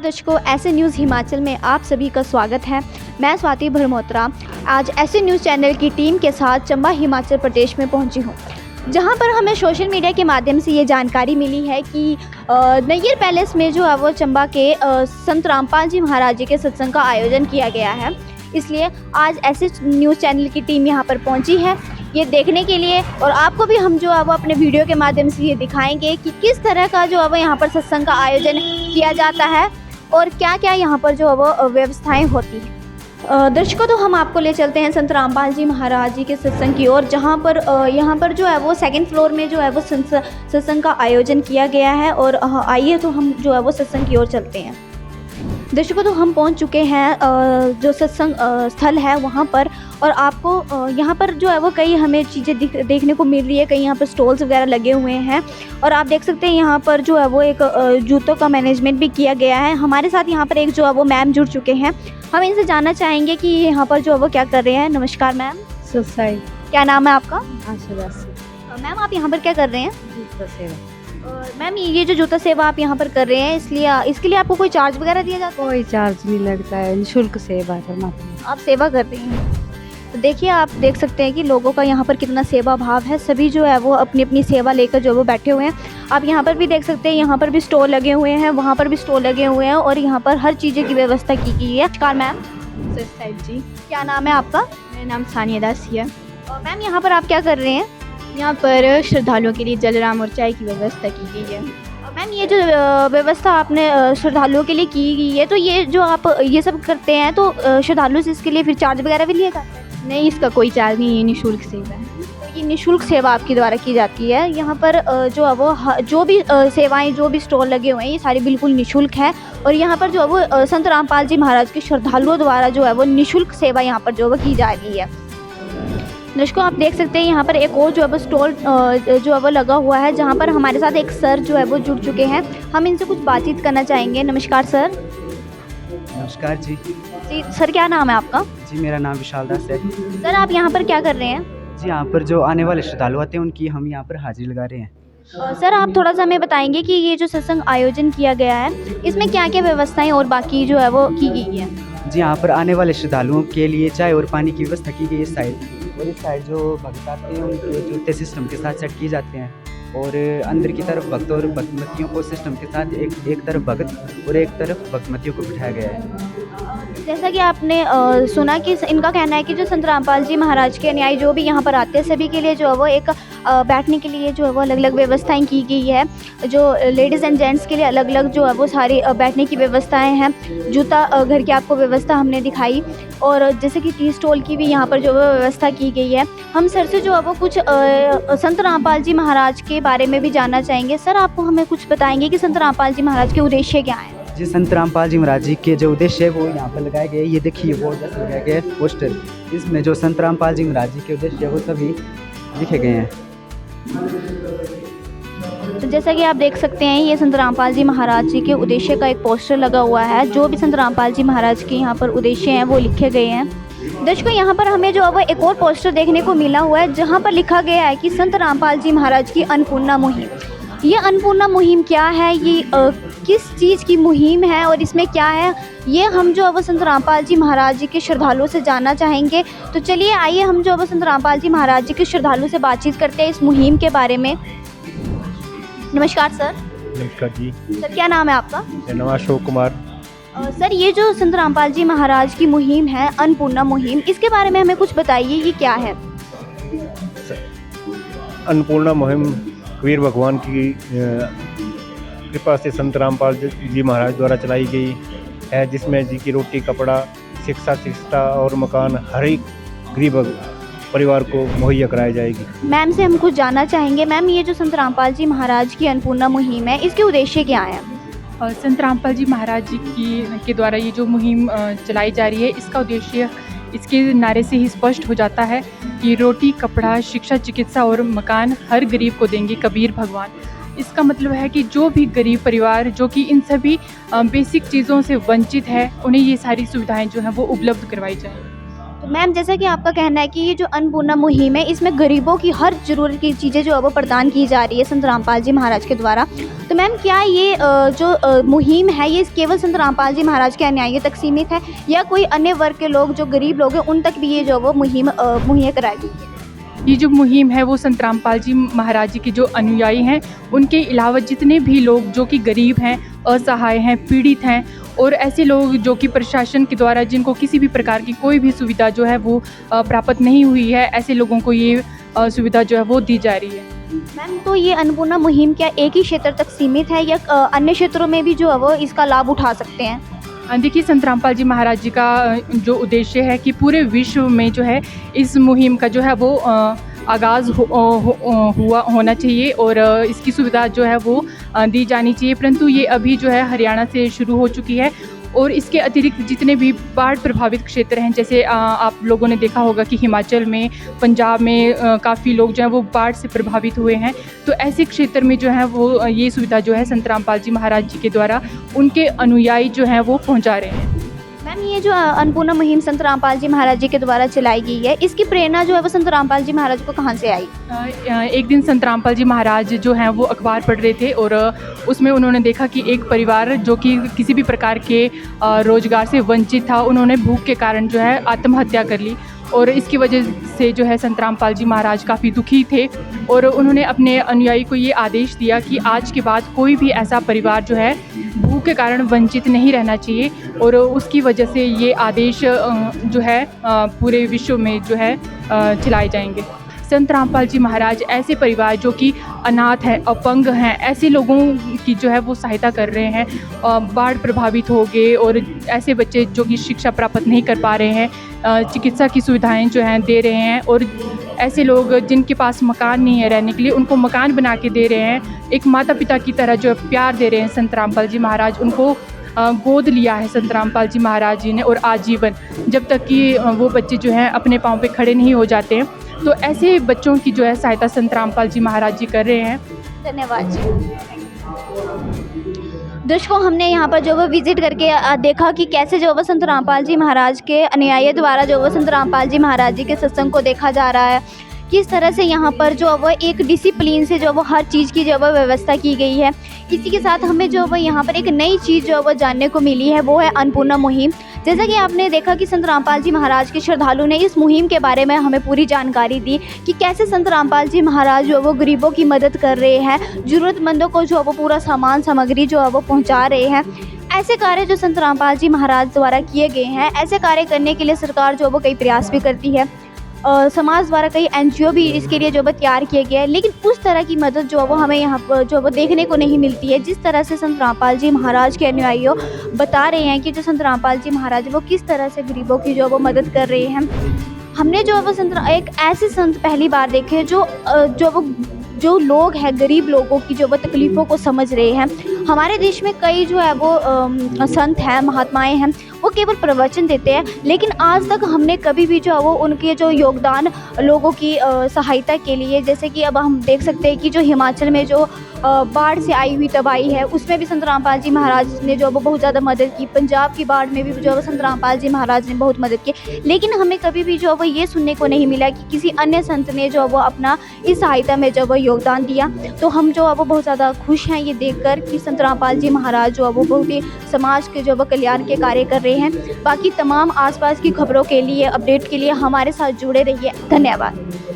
दर्शकों, ऐसे न्यूज़ हिमाचल में आप सभी का स्वागत है। मैं स्वाति भरमोत्रा आज ऐसे न्यूज़ चैनल की टीम के साथ चंबा हिमाचल प्रदेश में पहुंची हूं, जहां पर हमें सोशल मीडिया के माध्यम से ये जानकारी मिली है कि नैयर पैलेस में जो है वो चंबा के संत रामपाल जी महाराज जी के सत्संग का आयोजन किया गया है। इसलिए आज ऐसे न्यूज़ चैनल की टीम यहाँ पर पहुँची है ये देखने के लिए, और आपको भी हम जो है वो अपने वीडियो के माध्यम से ये दिखाएंगे कि किस तरह का जो है वो यहाँ पर सत्संग का आयोजन किया जाता है और क्या क्या यहाँ पर जो है वो व्यवस्थाएं होती हैं। दर्शकों, तो हम आपको ले चलते हैं संत रामपाल जी महाराज जी के सत्संग की ओर, जहाँ पर यहाँ पर जो है वो सेकंड फ्लोर में जो है वो सत्संग का आयोजन किया गया है। और आइए तो हम जो है वो सत्संग की ओर चलते हैं। दर्शकों, तो हम पहुंच चुके हैं जो सत्संग स्थल है वहाँ पर, और आपको यहाँ पर जो है वो कई हमें चीज़ें देखने को मिल रही है। कई यहाँ पर स्टॉल्स वगैरह लगे हुए हैं और आप देख सकते हैं यहाँ पर जो है वो एक जूतों का मैनेजमेंट भी किया गया है। हमारे साथ यहाँ पर एक जो है वो मैम जुड़ चुके हैं, हम इनसे जानना चाहेंगे कि यहाँ पर जो है वो क्या कर रहे हैं। नमस्कार मैम। सुसाई। क्या नाम है आपका? आशा। मैम, आप यहाँ पर क्या कर रहे हैं? जूता सेवा। मैम, ये जो जूता सेवा आप यहाँ पर कर रहे हैं, इसके लिए आपको कोई चार्ज वगैरह दिया जाता है? कोई चार्ज नहीं लगता है, निःशुल्क सेवा करना। आप सेवा कर रही हैं। तो देखिए, आप देख सकते हैं कि लोगों का यहाँ पर कितना सेवा भाव है। सभी जो है वो अपनी अपनी सेवा लेकर जो वो बैठे हुए हैं। आप यहाँ पर भी देख सकते हैं, यहाँ पर भी स्टॉल लगे हुए हैं, वहाँ पर भी स्टॉल लगे हुए हैं और यहाँ पर हर चीज़ की व्यवस्था की गई है। नमस्कार मैम। जी। क्या नाम है आपका? मेरा नाम सानिया दासी है। और मैम, यहाँ पर आप क्या कर रहे हैं? यहाँ पर श्रद्धालुओं के लिए जलराम और चाय की व्यवस्था की गई है। मैम, ये जो व्यवस्था आपने श्रद्धालुओं के लिए की गई है, तो ये जो आप ये सब करते हैं तो श्रद्धालु से इसके लिए फिर चार्ज वगैरह भी लिया जाता है? नहीं, इसका कोई चार्ज नहीं है, निःशुल्क सेवा है। तो ये निःशुल्क सेवा आपके द्वारा की जाती है। यहाँ पर जो है वो जो भी सेवाएं, जो भी स्टॉल लगे हुए हैं, ये सारी बिल्कुल निःशुल्क है। और यहाँ पर जो है वो संत रामपाल जी महाराज के श्रद्धालुओं द्वारा जो है वो निःशुल्क सेवा यहाँ पर जो है वो की जा रही है। दर्शकों, आप देख सकते हैं यहाँ पर एक और जो है वो स्टॉल जो है वो लगा हुआ है, जहाँ पर हमारे साथ एक सर जो है वो जुड़ चुके हैं। हम इनसे कुछ बातचीत करना चाहेंगे। नमस्कार सर। नमस्कार जी। जी सर, क्या नाम है आपका? जी, मेरा नाम विशाल दास है। सर, आप यहाँ पर क्या कर रहे हैं? जी, यहाँ पर जो आने वाले श्रद्धालु आते हैं उनकी हम यहाँ पर हाजिरी लगा रहे हैं। सर, आप थोड़ा सा हमें बताएंगे कि ये जो सत्संग आयोजन किया गया है, इसमें क्या क्या व्यवस्थाएं और बाकी जो है वो की गई है? जी, यहाँ पर आने वाले श्रद्धालुओं के लिए चाय और पानी की व्यवस्था की गई है इस साइड, और इस साइड जो भक्त आते हैं उनके जूते सिस्टम के साथ सेट किए जाते हैं, और अंदर की तरफ भक्त और भक्तमतियों को सिस्टम के साथ एक तरफ भक्त और एक तरफ भक्तमतियों को बिठाया गया है। जैसा कि आपने सुना कि इनका कहना है कि जो संत रामपाल जी महाराज के अनुयायी जो भी यहाँ पर आते हैं, सभी के लिए जो है वो एक बैठने के लिए जो है वो अलग अलग व्यवस्थाएं की गई है। जो लेडीज़ एंड जेंट्स के लिए अलग अलग जो है वो सारी बैठने की व्यवस्थाएं हैं। जूता घर की आपको व्यवस्था हमने दिखाई, और जैसे कि टी स्टॉल की भी यहाँ पर जो है व्यवस्था की गई है। हम सर से जो है वो कुछ संत रामपाल जी महाराज के बारे में भी जानना चाहेंगे। सर, आपको हमें कुछ बताएंगे कि संत रामपाल जी महाराज के उद्देश्य क्या हैं? जी, संत रामपाल जी महाराज जी के जो उद्देश्य है वो यहाँ पर लगाए गए। ये देखिए, बोर्ड जैसे लगाया गया है पोस्टर, इसमें जो संत रामपाल जी महाराज जी के उद्देश्य है वो सभी लिखे गए हैं। तो जैसा कि आप देख सकते हैं, ये संत रामपाल जी महाराज जी के उद्देश्य का एक पोस्टर लगा हुआ है। जो भी संत रामपाल जी महाराज के यहाँ पर उद्देश्य हैं वो लिखे गए हैं। दर्शकों, यहाँ पर हमें जो है वो एक और पोस्टर देखने को मिला हुआ है, जहाँ पर लिखा गया है कि संत रामपाल जी महाराज की अन्नपूर्णा मुहिम। ये अन्नपूर्णा मुहिम क्या है, ये किस चीज़ की मुहिम है और इसमें क्या है, ये हम जो है वो संत रामपाल जी महाराज जी के श्रद्धालुओं से जानना चाहेंगे। तो चलिए, आइए हम जो है वो संत रामपाल जी महाराज जी के श्रद्धालुओं से बातचीत करते हैं इस मुहिम के बारे में। नमस्कार सर। नमस्कार जी। सर, क्या नाम है आपका? मेरा नाम अशोक कुमार। सर, ये जो संत रामपाल जी महाराज की मुहिम है, अन्नपूर्णा मुहिम, इसके बारे में हमें कुछ बताइए, ये क्या है? अन्नपूर्णा मुहिम कबीर भगवान की कृपा से संत रामपाल जी महाराज द्वारा चलाई गई है, जिसमें जी की रोटी, कपड़ा, शिक्षा और मकान हर एक गरीब परिवार को मुहैया कराई जाएगी। मैम से हम कुछ जानना चाहेंगे। मैम, ये जो संत रामपाल जी महाराज की अन्नपूर्णा मुहिम है, इसके उद्देश्य क्या है? संत रामपाल जी महाराज जी के द्वारा ये जो मुहिम चलाई जा रही है, इसका उद्देश्य इसके नारे से ही स्पष्ट हो जाता है कि रोटी, कपड़ा, शिक्षा, चिकित्सा और मकान हर गरीब को देंगे कबीर भगवान। इसका मतलब है कि जो भी गरीब परिवार जो कि इन सभी बेसिक चीज़ों से वंचित है, उन्हें ये सारी सुविधाएं जो हैं वो उपलब्ध करवाई जाएँ। मैम, जैसा कि आपका कहना है कि ये जो अन्नपूर्णा मुहिम है, इसमें गरीबों की हर ज़रूरत की चीज़ें जो है वो प्रदान की जा रही है संत रामपाल जी महाराज के द्वारा। तो मैम, क्या ये जो मुहिम है ये केवल संत रामपाल जी महाराज के अनुयायियों तक सीमित है, या कोई अन्य वर्ग के लोग जो गरीब लोग हैं उन तक भी ये जो वो मुहिम मुहैया कराई गई है? ये जो मुहिम है वो संत रामपाल जी महाराज जी के जो अनुयायी हैं उनके अलावा जितने भी लोग जो कि गरीब हैं, असहाय हैं, पीड़ित हैं और ऐसे लोग जो कि प्रशासन के द्वारा जिनको किसी भी प्रकार की कोई भी सुविधा जो है वो प्राप्त नहीं हुई है, ऐसे लोगों को ये सुविधा जो है वो दी जा रही है। मैम, तो ये अन्नपूर्णा मुहिम क्या एक ही क्षेत्र तक सीमित है, या अन्य क्षेत्रों में भी जो है वो इसका लाभ उठा सकते हैं? देखिए, संत रामपाल जी महाराज जी का जो उद्देश्य है कि पूरे विश्व में जो है इस मुहिम का जो है वो आगाज़ होना चाहिए और इसकी सुविधा जो है वो दी जानी चाहिए, परंतु ये अभी जो है हरियाणा से शुरू हो चुकी है। और इसके अतिरिक्त जितने भी बाढ़ प्रभावित क्षेत्र हैं, जैसे आप लोगों ने देखा होगा कि हिमाचल में, पंजाब में काफ़ी लोग जो हैं वो बाढ़ से प्रभावित हुए हैं, तो ऐसे क्षेत्र में जो है वो ये सुविधा जो है संत रामपाल जी महाराज जी के द्वारा उनके अनुयायी जो हैं वो पहुंचा रहे हैं। मैम, ये जो अन्नपूर्णा मुहिम संत रामपाल जी महाराज जी के द्वारा चलाई गई है, इसकी प्रेरणा जो है वो संत रामपाल जी महाराज को कहाँ से आई? एक दिन संत रामपाल जी महाराज जो हैं वो अखबार पढ़ रहे थे और उसमें उन्होंने देखा कि एक परिवार जो कि किसी भी प्रकार के रोजगार से वंचित था, उन्होंने भूख के कारण जो है आत्महत्या कर ली और इसकी वजह से जो है संत रामपाल जी महाराज काफ़ी दुखी थे और उन्होंने अपने अनुयायी को ये आदेश दिया कि आज के बाद कोई भी ऐसा परिवार जो है भूख के कारण वंचित नहीं रहना चाहिए और उसकी वजह से ये आदेश जो है पूरे विश्व में जो है चलाए जाएंगे। संत रामपाल जी महाराज ऐसे परिवार जो कि अनाथ हैं, अपंग हैं, ऐसे लोगों की जो है वो सहायता कर रहे हैं, बाढ़ प्रभावित हो गए और ऐसे बच्चे जो कि शिक्षा प्राप्त नहीं कर पा रहे हैं, चिकित्सा की सुविधाएं जो हैं दे रहे हैं और ऐसे लोग जिनके पास मकान नहीं है रहने के लिए उनको मकान बना के दे रहे हैं। एक माता पिता की तरह जो प्यार दे रहे हैं संत रामपाल जी महाराज, उनको गोद लिया है संत रामपाल जी महाराज जी ने और आजीवन, जब तक कि वो बच्चे जो हैं अपने पाँव पे खड़े नहीं हो जाते हैं। तो ऐसे बच्चों की जो है सहायता संत रामपाल जी महाराज जी कर रहे हैं। धन्यवाद जी। दर्शकों, हमने यहाँ पर जो वो विजिट करके देखा कि कैसे जो वो संत रामपाल जी महाराज के अनुयायी द्वारा जो वो संत रामपाल जी महाराज जी के सत्संग को देखा जा रहा है, किस तरह से यहाँ पर जो वो एक डिसिप्लिन से जो वो हर चीज़ की जो वो व्यवस्था की गई है। इसी के साथ हमें जो वो यहाँ पर एक नई चीज़ जो वो जानने को मिली है, वो है अन्नपूर्णा मुहिम। जैसा कि आपने देखा कि संत रामपाल जी महाराज के श्रद्धालु ने इस मुहिम के बारे में हमें पूरी जानकारी दी कि कैसे संत रामपाल जी महाराज जो वो गरीबों की मदद कर रहे हैं, ज़रूरतमंदों को जो वो पूरा सामान सामग्री जो है वो पहुँचा रहे हैं। ऐसे कार्य जो संत रामपाल जी महाराज द्वारा किए गए हैं, ऐसे कार्य करने के लिए सरकार जो वो कई प्रयास भी करती है, समाज द्वारा कई NGO भी इसके लिए जो वो तैयार किए गए हैं, लेकिन उस तरह की मदद जो वो हमें यहाँ पर जो वो देखने को नहीं मिलती है, जिस तरह से संत रामपाल जी महाराज के अनुयायी बता रहे हैं कि जो संत रामपाल जी महाराज वो किस तरह से गरीबों की जो वो मदद कर रहे हैं। हमने जो वो एक ऐसे संत पहली बार देखे जो लोग हैं, गरीब लोगों की जो वो तकलीफ़ों को समझ रहे हैं। हमारे देश में कई जो है वो संत हैं, महात्माएं हैं, वो केवल प्रवचन देते हैं, लेकिन आज तक हमने कभी भी जो है वो उनके जो योगदान लोगों की सहायता के लिए, जैसे कि अब हम देख सकते हैं कि जो हिमाचल में जो बाढ़ से आई हुई तबाही है, उसमें भी संत रामपाल जी महाराज ने जो वो बहुत ज़्यादा मदद की। पंजाब की बाढ़ में भी जो है संत रामपाल जी महाराज ने बहुत मदद की, लेकिन हमें कभी भी जो वो ये सुनने को नहीं मिला कि किसी अन्य संत ने जो वो अपना इस सहायता में जो वो योगदान दिया। तो हम जो है वो बहुत ज़्यादा खुश हैं ये देखकर कि संत रामपाल जी महाराज जो है वो बहुत ही समाज के जो वो कल्याण के कार्य कर रहे हैं। बाकी तमाम आसपास की खबरों के लिए, अपडेट के लिए हमारे साथ जुड़े रहिए। धन्यवाद।